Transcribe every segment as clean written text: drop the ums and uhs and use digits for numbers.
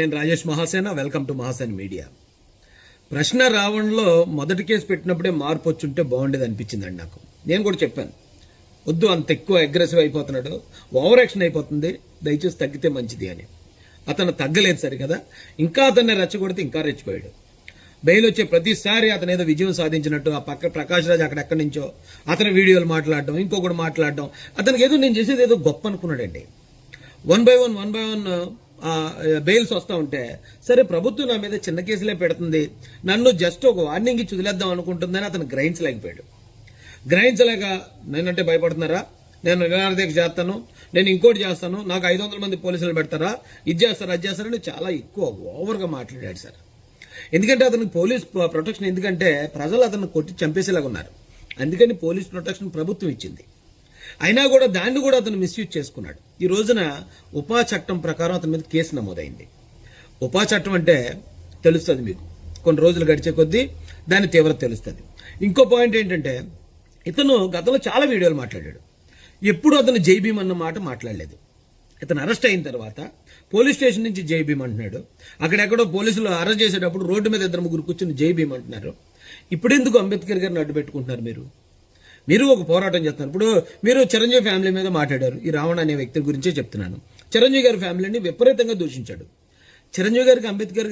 నేను Rajesh Mahasena. Welcome to Mahasena media. ప్రశ్న రావణంలో మొదటి కేసు పెట్టినప్పుడే మార్పు వచ్చుంటే బాగుండేది అనిపించిందండి నాకు. నేను కూడా చెప్పాను, వద్దు అంత ఎక్కువ అగ్రెసివ్ అయిపోతున్నాడు, ఓవర్ యాక్షన్ అయిపోతుంది, దయచేసి తగ్గితే మంచిది అని. అతను తగ్గలేదు సరి కదా, ఇంకా అతన్ని రెచ్చగొడితే ఇంకా రెచ్చిపోయాడు. బెయిల్ వచ్చే ప్రతిసారి అతను ఏదో విజయం సాధించినట్టు ఆ పక్క ప్రకాష్ రాజ్ అక్కడెక్కడి నుంచో అతని వీడియోలు మాట్లాడడం, ఇంకొకటి మాట్లాడడం, అతనికి ఏదో నేను చేసేది ఏదో గొప్ప అనుకున్నాడండి. వన్ బై వన్ బెయిల్స్ వస్తూ ఉంటే, సరే ప్రభుత్వం నా మీద చిన్న కేసులే పెడుతుంది, నన్ను జస్ట్ ఒక వార్నింగ్ ఇచ్చి వదిలేద్దాం అనుకుంటుందని అతను గ్రహించలేకపోయాడు. గ్రహించలేక నేనంటే భయపడుతున్నారా, నేను నిరార్థక చేస్తాను, నేను ఇంకోటి చేస్తాను, నాకు 500 మంది పోలీసులు పెడతారా, ఇది చేస్తారా అది చేస్తారని చాలా ఎక్కువ ఓవర్గా మాట్లాడాడు సార్. ఎందుకంటే అతనికి పోలీస్ ప్రొటెక్షన్, ఎందుకంటే ప్రజలు అతను కొట్టి చంపేసేలాగా ఉన్నారు, అందుకని పోలీస్ ప్రొటెక్షన్ ప్రభుత్వం ఇచ్చింది. అయినా కూడా దాన్ని కూడా అతను మిస్యూజ్ చేసుకున్నాడు. ఈ రోజున ఉపా చట్టం ప్రకారం అతని మీద కేసు నమోదైంది. ఉపా చట్టం అంటే తెలుస్తుంది మీకు, కొన్ని రోజులు గడిచే కొద్దీ దాని తీవ్రత తెలుస్తుంది. ఇంకో పాయింట్ ఏంటంటే, ఇతను గతంలో చాలా వీడియోలు మాట్లాడాడు, ఎప్పుడు అతను జై భీమ్ అన్న మాట మాట్లాడలేదు. ఇతను అరెస్ట్ అయిన తర్వాత పోలీస్ స్టేషన్ నుంచి జై భీమ్ అంటున్నాడు, అక్కడెక్కడో పోలీసులు అరెస్ట్ చేసేటప్పుడు రోడ్డు మీద 2-3 కూర్చుని జై భీమ్ అంటున్నారు. ఇప్పుడెందుకు అంబేద్కర్ గారిని అడ్డు పెట్టుకుంటున్నారు? మీరు ఒక పోరాటం చేస్తున్నారు. ఇప్పుడు మీరు చిరంజీవి ఫ్యామిలీ మీద మాట్లాడారు, ఈ రావణ అనే వ్యక్తి గురించే చెప్తున్నాను. చిరంజీవి గారి ఫ్యామిలీని విపరీతంగా దూషించాడు. చిరంజీవి గారికి అంబేద్కర్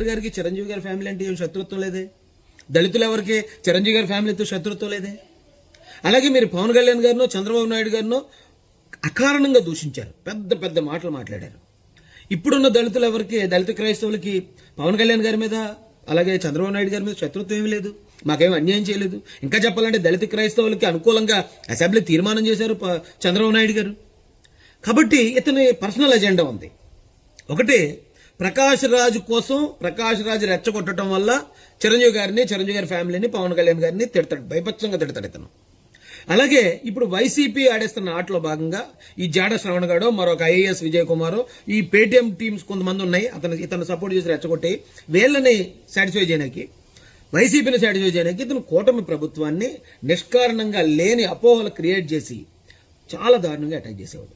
గారికి చిరంజీవి గారి ఫ్యామిలీ అంటే ఏం శత్రుత్వం లేదే, దళితులు ఎవరికి చిరంజీవి గారి ఫ్యామిలీతో శత్రుత్వం లేదే. అలాగే మీరు పవన్ కళ్యాణ్ గారినో చంద్రబాబు నాయుడు గారినో అకారణంగా దూషించారు, పెద్ద పెద్ద మాటలు మాట్లాడారు. ఇప్పుడున్న దళితులు ఎవరికి, దళిత క్రైస్తవులకి పవన్ కళ్యాణ్ గారి మీద అలాగే చంద్రబాబు నాయుడు గారి మీద శత్రుత్వం ఏమీ లేదు, మాకేం అన్యాయం చేయలేదు. ఇంకా చెప్పాలంటే దళిత క్రైస్తవులకి అనుకూలంగా అసెంబ్లీ తీర్మానం చేశారు చంద్రబాబు నాయుడు గారు. కాబట్టి ఇతని పర్సనల్ ఎజెండా ఉంది. ఒకటి, ప్రకాష్ రాజ్ కోసం ప్రకాష్ రాజ్ రెచ్చగొట్టడం వల్ల చిరంజీవి గారి ఫ్యామిలీని, పవన్ కళ్యాణ్ గారిని తిడతాడు, భయపచ్చంగా తిడతాడు ఇతను. అలాగే ఇప్పుడు వైసీపీ ఆడేస్తున్న ఆటలో భాగంగా ఈ జాడ శ్రవణ్ గాడో మరొక ఐఏఎస్ విజయ్ కుమారో, ఈ పేటీఎం టీమ్స్ కొంతమంది ఉన్నాయి ఇతను సపోర్ట్ చేసి రెచ్చగొట్టి వీళ్ళని సాటిస్ఫై చేయడానికి, వైసీపీని సాటిస్ఫై చేయడానికి ఇతను కూటమి ప్రభుత్వాన్ని నిష్కారణంగా లేని అపోహలు క్రియేట్ చేసి చాలా దారుణంగా అటాక్ చేసేవాడు.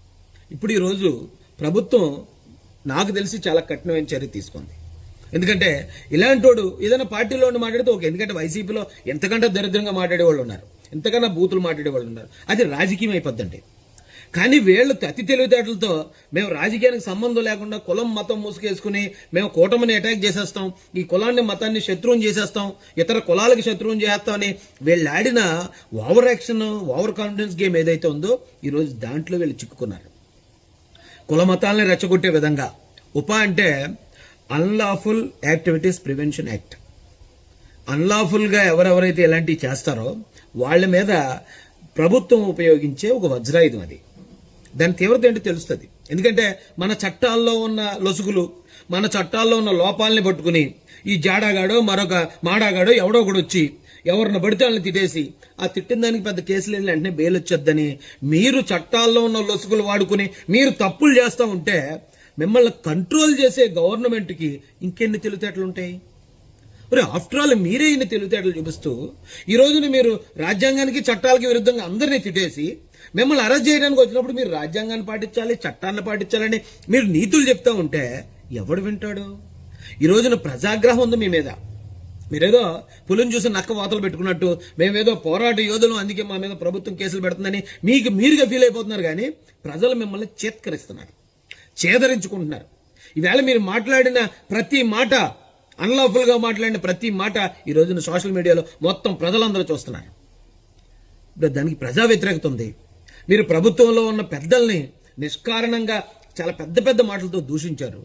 ఇప్పుడు ఈరోజు ప్రభుత్వం నాకు తెలిసి చాలా కఠినమైన చర్య తీసుకుంది. ఎందుకంటే ఇలాంటి వాడు ఏదైనా పార్టీలో ఉండి మాట్లాడితే ఓకే, ఎందుకంటే వైసీపీలో ఎంతకంటే దరిద్రంగా మాట్లాడే వాళ్ళు ఉన్నారు, ఎంతకన్నా బూతులు మాట్లాడే వాళ్ళు ఉన్నారు, అది రాజకీయం అయిపోద్దండి. కానీ వీళ్ళు అతి తెలివితేటలతో మేము రాజకీయానికి సంబంధం లేకుండా కులం మతం మూసుకేసుకుని మేము కూటమిని అటాక్ చేసేస్తాం, ఈ కులాన్ని మతాన్ని శత్రువుని చేసేస్తాం, ఇతర కులాలకి శత్రువుని చేస్తామని వీళ్ళు ఆడిన over action, over confidence game ఏదైతే ఉందో ఈరోజు దాంట్లో వీళ్ళు చిక్కుకున్నారు. కుల మతాలని రెచ్చగొట్టే విధంగా ఉపా అంటే అన్లాఫుల్ యాక్టివిటీస్ ప్రివెన్షన్ యాక్ట్. అన్లాఫుల్గా ఎవరెవరైతే ఇలాంటివి చేస్తారో వాళ్ళ మీద ప్రభుత్వం ఉపయోగించే ఒక వజ్రాయుధం అది. దాని తీవ్రత ఏంటో తెలుస్తుంది. ఎందుకంటే మన చట్టాల్లో ఉన్న లొసుగులు, మన చట్టాల్లో ఉన్న లోపాలని పట్టుకుని ఈ జాడాగాడో మరొక మాడాగాడో ఎవడో కూడా వచ్చి ఎవరిని పడితే వాళ్ళని తిట్టేసి ఆ తిట్టిన దానికి పెద్ద కేసులు వెళ్ళి వెంటనే బెయిల్ వచ్చేద్దని మీరు చట్టాల్లో ఉన్న లొసుగులు వాడుకుని మీరు తప్పులు చేస్తూ ఉంటే మిమ్మల్ని కంట్రోల్ చేసే గవర్నమెంట్కి ఇంకెన్ని తెలివితేటలు ఉంటాయి? మరి ఆఫ్టర్ ఆల్ మీరే ఇన్ని తెలివితేటలు చూపిస్తూ ఈ రోజున మీరు రాజ్యాంగానికి చట్టాలకి విరుద్ధంగా అందరినీ తిట్టేసి మిమ్మల్ని అరెస్ట్ చేయడానికి వచ్చినప్పుడు మీరు రాజ్యాంగాన్ని పాటించాలి, చట్టాన్ని పాటించాలని మీరు నీతులు చెప్తా ఉంటే ఎవడు వింటాడు? ఈ రోజున ప్రజాగ్రహం ఉంది మీ మీద. మీరేదో పులిని చూసి నక్క వాతలు పెట్టుకున్నట్టు మేమేదో పోరాట యోధులు, అందుకే మా మీద ప్రభుత్వం కేసులు పెడుతుందని మీరుగా ఫీల్ అయిపోతున్నారు. కానీ ప్రజలు మిమ్మల్ని చేత్కరిస్తున్నారు, చేదరించుకుంటున్నారు. ఈవేళ మీరు మాట్లాడిన ప్రతి మాట, అన్లాఫుల్గా మాట్లాడిన ప్రతి మాట ఈ రోజున సోషల్ మీడియాలో మొత్తం ప్రజలందరూ చూస్తున్నారు. దానికి ప్రజా వ్యతిరేకత ఉంది. మీరు ప్రభుత్వంలో ఉన్న పెద్దల్ని నిష్కారణంగా చాలా పెద్ద పెద్ద మాటలతో దూషించారు.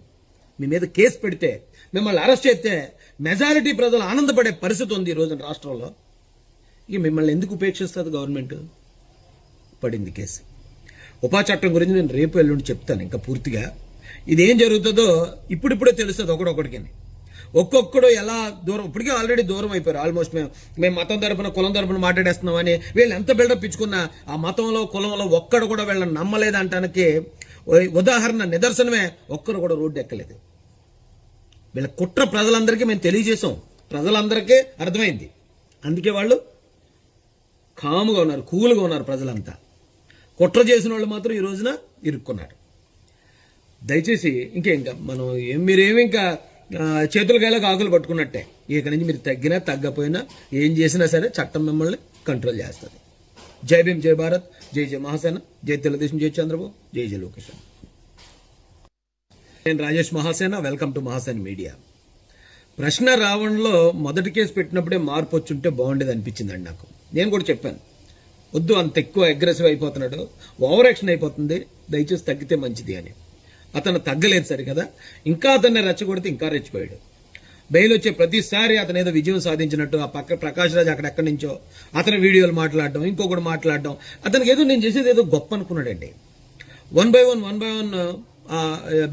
మీ మీద కేసు పెడితే, మిమ్మల్ని అరెస్ట్ చేస్తే మెజారిటీ ప్రజలు ఆనందపడే పరిస్థితి ఉంది ఈ రోజున రాష్ట్రంలో. ఇక మిమ్మల్ని ఎందుకు ఉపేక్షిస్తుంది గవర్నమెంట్? పడింది కేసు. ఉపా చట్టం గురించి నేను రేపు ఎల్లుండి చెప్తాను ఇంకా పూర్తిగా. ఇదేం జరుగుతుందో ఇప్పుడిప్పుడే తెలుస్తుంది ఒకడొకడికి. ఒక్కొక్కడు ఎలా దూరం, ఇప్పటికే ఆల్రెడీ దూరం అయిపోయారు. ఆల్మోస్ట్ మేము మతం తరపున కులం తరపున మాట్లాడేస్తున్నామని వీళ్ళు ఎంత బిల్డప్ ఇచ్చుకున్నా ఆ మతంలో కులంలో ఒక్కడు కూడా వీళ్ళని నమ్మలేదంటానికి ఉదాహరణ, నిదర్శనమే ఒక్కరు కూడా రోడ్డు ఎక్కలేదు. వీళ్ళ కుట్ర ప్రజలందరికీ మేము తెలియజేసాం, ప్రజలందరికీ అర్థమైంది. అందుకే వాళ్ళు కాముగా ఉన్నారు, కూల్గా ఉన్నారు ప్రజలంతా. కుట్ర చేసిన వాళ్ళు మాత్రం ఈ రోజున ఇరుక్కున్నారు. దయచేసి ఇంకా మనం మీరేమి ఇంకా చేతుల కాయలకు ఆకులు పట్టుకున్నట్టే. ఇక నుంచి మీరు తగ్గినా తగ్గపోయినా ఏం చేసినా సరే చట్టం మిమ్మల్ని కంట్రోల్ చేస్తుంది. జై భీమ్, జై భారత్, జై జై మహాసేన, జై తెలుగుదేశం, జై చంద్రబాబు, జై జై లోకేష్. నేను Rajesh Mahasena, welcome to Mahasena media. ప్రశ్న రావణంలో మొదటి కేసు పెట్టినప్పుడే మార్పు వచ్చుంటే బాగుండేది అనిపించిందండి నాకు. నేను కూడా చెప్పాను, వద్దు అంత ఎక్కువ అగ్రెసివ్ అయిపోతున్నాడు, ఓవర్ యాక్షన్ అయిపోతుంది, దయచేసి తగ్గితే మంచిది అని. అతను తగ్గలేదు సరి కదా, ఇంకా అతన్ని రెచ్చగొడితే ఇంకా రెచ్చిపోయాడు. బెయిల్ వచ్చే ప్రతిసారి అతను ఏదో విజయం సాధించినట్టు ఆ పక్క ప్రకాష్ రాజ్ అక్కడెక్కడి నుంచో అతని వీడియోలు మాట్లాడడం, ఇంకొకటి మాట్లాడడం, అతనికి ఏదో నేను చేసేది ఏదో గొప్ప అనుకున్నాడండి. వన్ బై వన్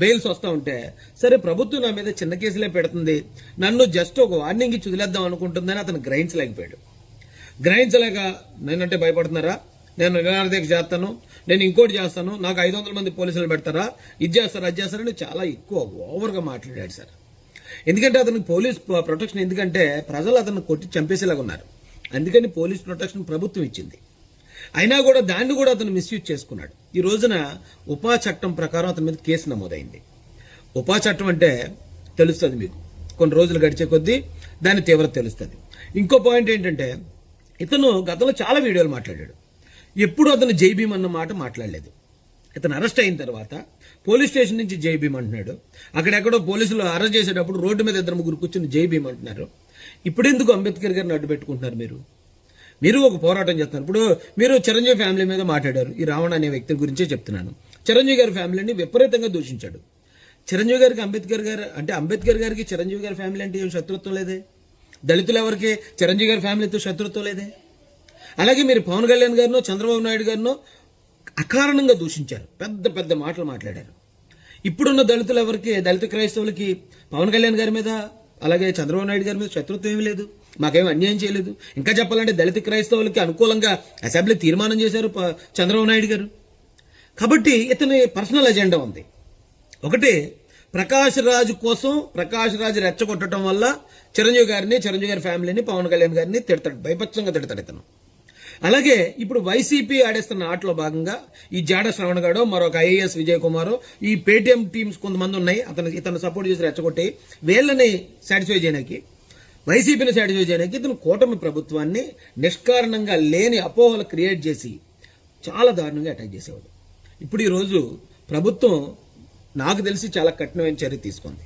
బెయిల్స్ వస్తూ ఉంటే సరే ప్రభుత్వం నా మీద చిన్న కేసులే పెడుతుంది, నన్ను జస్ట్ ఒక వార్నింగ్ ఇచ్చి వదిలేద్దాం అనుకుంటుందని అతను గ్రహించలేకపోయాడు. గ్రహించలేక నేనంటే భయపడుతున్నారా, నేను నిరాదీక్ష చేస్తాను, నేను ఇంకోటి చేస్తాను, నాకు 500 మంది పోలీసులు పెడతారా, ఇది చేస్తారా, అది చేస్తారని చాలా ఎక్కువ ఓవర్గా మాట్లాడాడు సార్. ఎందుకంటే అతనికి పోలీస్ ప్రొటెక్షన్, ఎందుకంటే ప్రజలు అతను కొట్టి చంపేసేలాగా ఉన్నారు, అందుకని పోలీస్ ప్రొటెక్షన్ ప్రభుత్వం ఇచ్చింది. అయినా కూడా దాన్ని కూడా అతను మిస్యూజ్ చేసుకున్నాడు. ఈ రోజున ఉపా చట్టం ప్రకారం అతని మీద కేసు నమోదైంది. ఉపా చట్టం అంటే తెలుస్తుంది మీకు, కొన్ని రోజులు గడిచే కొద్దీ దాని తీవ్రత తెలుస్తుంది. ఇంకో పాయింట్ ఏంటంటే ఇతను గతంలో చాలా వీడియోలు మాట్లాడాడు, ఎప్పుడు అతను జై భీమ్ అన్న మాట మాట్లాడలేదు. ఇతను అరెస్ట్ అయిన తర్వాత పోలీస్ స్టేషన్ నుంచి జై భీమ్ అంటున్నాడు, అక్కడెక్కడో పోలీసులు అరెస్ట్ చేసేటప్పుడు రోడ్డు మీద 2-3 కూర్చుని జై భీమ్ అంటున్నారు. ఇప్పుడు ఎందుకు అంబేద్కర్ గారిని అడ్డు పెట్టుకుంటున్నారు? మీరు ఒక పోరాటం చేస్తున్నారు. ఇప్పుడు మీరు చిరంజీవి ఫ్యామిలీ మీద మాట్లాడారు, ఈ రావణ అనే వ్యక్తి గురించే చెప్తున్నాను. చిరంజీవి గారి ఫ్యామిలీని విపరీతంగా దూషించాడు. చిరంజీవి గారికి అంబేద్కర్ గారికి చిరంజీవి గారి ఫ్యామిలీ అంటే ఏం శత్రుత్వం లేదే, దళితులు ఎవరికి చిరంజీవి గారి ఫ్యామిలీతో శత్రుత్వం లేదే. అలాగే మీరు పవన్ కళ్యాణ్ గారినో చంద్రబాబు నాయుడు గారినో అకారణంగా దూషించారు, పెద్ద పెద్ద మాటలు మాట్లాడారు. ఇప్పుడున్న దళితులు ఎవరికి, దళిత క్రైస్తవులకి పవన్ కళ్యాణ్ గారి మీద అలాగే చంద్రబాబు నాయుడు గారి మీద శత్రుత్వం ఏమీ లేదు, మాకేం అన్యాయం చేయలేదు. ఇంకా చెప్పాలంటే దళిత క్రైస్తవులకి అనుకూలంగా అసెంబ్లీ తీర్మానం చేశారు చంద్రబాబు నాయుడు గారు. కాబట్టి ఇతని పర్సనల్ ఎజెండా ఉంది. ఒకటి, ప్రకాష్ రాజ్ కోసం ప్రకాష్ రాజ్ రెచ్చగొట్టడం వల్ల చిరంజీవి గారి ఫ్యామిలీని, పవన్ కళ్యాణ్ గారిని తిడతాడు, భయపక్షంగా తిడతాడు ఇతను. అలాగే ఇప్పుడు వైసీపీ ఆడేస్తున్న ఆటలో భాగంగా ఈ జాడ శ్రవణ్ గాడో మరొక ఐఏఎస్ విజయ్ కుమారో ఈ పేటీఎం టీమ్స్ కొంతమంది ఉన్నాయి ఇతను సపోర్ట్ చేసి రెచ్చగొట్టి వీళ్ళని సాటిస్ఫై చేయడానికి, వైసీపీని సాటిస్ఫై చేయడానికి ఇతను కూటమి ప్రభుత్వాన్ని నిష్కారణంగా లేని అపోహలు క్రియేట్ చేసి చాలా దారుణంగా అటాక్ చేసేవాడు. ఇప్పుడు ఈరోజు ప్రభుత్వం నాకు తెలిసి చాలా కఠినమైన చర్య తీసుకుంది.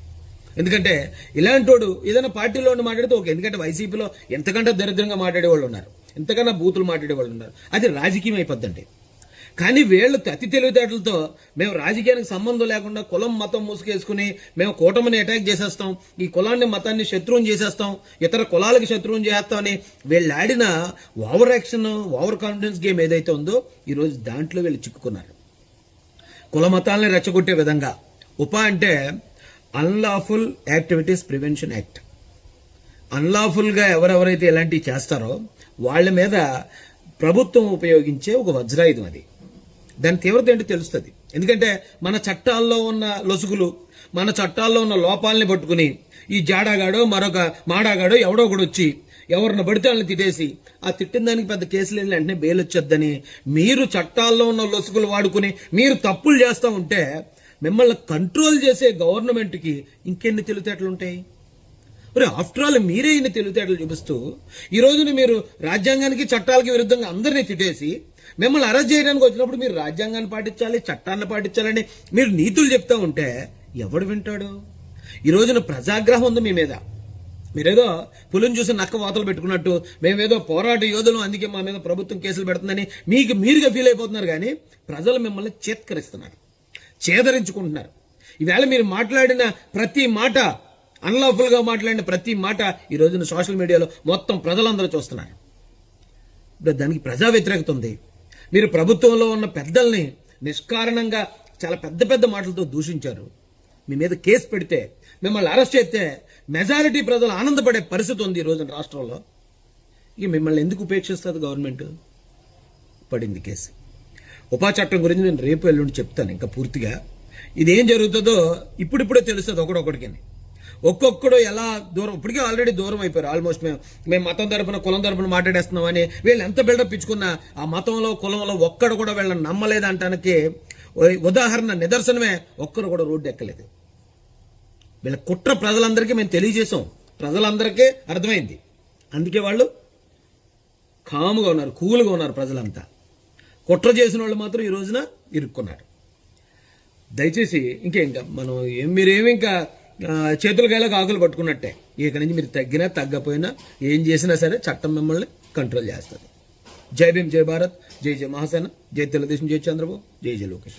ఎందుకంటే ఇలాంటోడు ఏదైనా పార్టీలో ఉండి మాట్లాడితే ఓకే, ఎందుకంటే వైసీపీలో ఎంతకంటే దరిద్రంగా మాట్లాడే వాళ్ళు ఉన్నారు, ఎంతకన్నా బూతులు మాట్లాడే వాళ్ళు ఉన్నారు, అది రాజకీయం అయిపోద్దండి. కానీ వీళ్ళు అతి తెలివితేటలతో మేము రాజకీయానికి సంబంధం లేకుండా కులం మతం మూసుకేసుకుని మేము కూటమిని అటాక్ చేసేస్తాం, ఈ కులాన్ని మతాన్ని శత్రువుని చేసేస్తాం, ఇతర కులాలకి శత్రువుని చేస్తామని వీళ్ళు ఆడిన over action, over confidence game ఏదైతే ఉందో ఈరోజు దాంట్లో వీళ్ళు చిక్కుకున్నారు. కుల మతాలని రెచ్చగొట్టే విధంగా ఉపా అంటే అన్లాఫుల్ యాక్టివిటీస్ ప్రివెన్షన్ యాక్ట్. అన్లాఫుల్గా ఎవరెవరైతే ఇలాంటివి చేస్తారో వాళ్ళ మీద ప్రభుత్వం ఉపయోగించే ఒక వజ్రాయుధం అది. దాని తీవ్రత ఏంటో తెలుస్తుంది. ఎందుకంటే మన చట్టాల్లో ఉన్న లొసుగులు, మన చట్టాల్లో ఉన్న లోపాలని పట్టుకుని ఈ జాడాగాడో మరొక మాడాగాడో ఎవడో ఒకడు వచ్చి ఎవరిని పడితే వాళ్ళని తిట్టేసి ఆ తిట్టిన దానికి పెద్ద కేసులు వెంటనే బెయిల్ వచ్చేద్దని మీరు చట్టాల్లో ఉన్న లొసుగులు వాడుకుని మీరు తప్పులు చేస్తూ ఉంటే మిమ్మల్ని కంట్రోల్ చేసే గవర్నమెంట్కి ఇంకెన్ని తెలివితేటలు ఉంటాయి? మరి ఆఫ్టర్ ఆల్ మీరే ఇన్ని తెలివితేటలు చూపిస్తూ ఈ రోజున మీరు రాజ్యాంగానికి చట్టాలకి విరుద్ధంగా అందరినీ తిట్టేసి మిమ్మల్ని అరెస్ట్ చేయడానికి వచ్చినప్పుడు మీరు రాజ్యాంగాన్ని పాటించాలి, చట్టాన్ని పాటించాలని మీరు నీతులు చెప్తా ఉంటే ఎవడు వింటాడు? ఈ రోజున ప్రజాగ్రహం ఉంది మీ మీద. మీరేదో పులిని చూసి నక్క వాతలు పెట్టుకున్నట్టు మేమేదో పోరాట యోధులు, అందుకే మా మీద ప్రభుత్వం కేసులు పెడుతుందని మీరుగా ఫీల్ అయిపోతున్నారు. కానీ ప్రజలు మిమ్మల్ని చేత్కరిస్తున్నారు, చేదరించుకుంటున్నారు. ఈవేళ మీరు మాట్లాడిన ప్రతి మాట, అన్లాఫుల్ గా మాట్లాడిన ప్రతి మాట ఈ రోజున సోషల్ మీడియాలో మొత్తం ప్రజలందరూ చూస్తున్నారు. ఇప్పుడు దానికి ప్రజా వ్యతిరేకత ఉంది. మీరు ప్రభుత్వంలో ఉన్న పెద్దల్ని నిష్కారణంగా చాలా పెద్ద పెద్ద మాటలతో దూషించారు. మీ మీద కేసు పెడితే, మిమ్మల్ని అరెస్ట్ చేస్తే మెజారిటీ ప్రజలు ఆనందపడే పరిస్థితి ఉంది ఈ రోజున రాష్ట్రంలో. ఇక మిమ్మల్ని ఎందుకు ఉపేక్షిస్తుంది గవర్నమెంట్? పడింది కేసు. ఉపా చట్టం గురించి నేను రేపు ఎల్లుండి చెప్తాను ఇంకా పూర్తిగా. ఇదేం జరుగుతుందో ఇప్పుడిప్పుడే తెలుస్తుంది ఒకడొకడికి. ఒక్కొక్కడు ఎలా దూరం, ఇప్పటికే ఆల్రెడీ దూరం అయిపోయారు. ఆల్మోస్ట్ మేము మతం తరపున కులం తరపున మాట్లాడేస్తున్నామని వీళ్ళు ఎంత బిల్డప్ ఇచ్చుకున్నా ఆ మతంలో కులంలో ఒక్కడు కూడా వీళ్ళని నమ్మలేదంటానికి ఉదాహరణ నిదర్శనమే, ఒక్కరు కూడా రోడ్డు ఎక్కలేదు. వీళ్ళ కుట్ర ప్రజలందరికీ మేము తెలియజేసాం, ప్రజలందరికీ అర్థమైంది. అందుకే వాళ్ళు కాముగా ఉన్నారు, కూల్గా ఉన్నారు. ప్రజలంతా కుట్ర చేసిన వాళ్ళు మాత్రం ఈ రోజున ఇరుక్కున్నారు. దయచేసి ఇంకా మనం మీరేమి ఇంకా చేతులకాయలకు ఆకులు పట్టుకున్నట్టే. ఇక నుంచి మీరు తగ్గినా తగ్గపోయినా ఏం చేసినా సరే చట్టం మిమ్మల్ని కంట్రోల్ చేస్తుంది. జై భీమ్, జై భారత్, జై జై మహాసేన, జై తెలుగుదేశం, జై చంద్రబాబు, జై జై లోకేష్.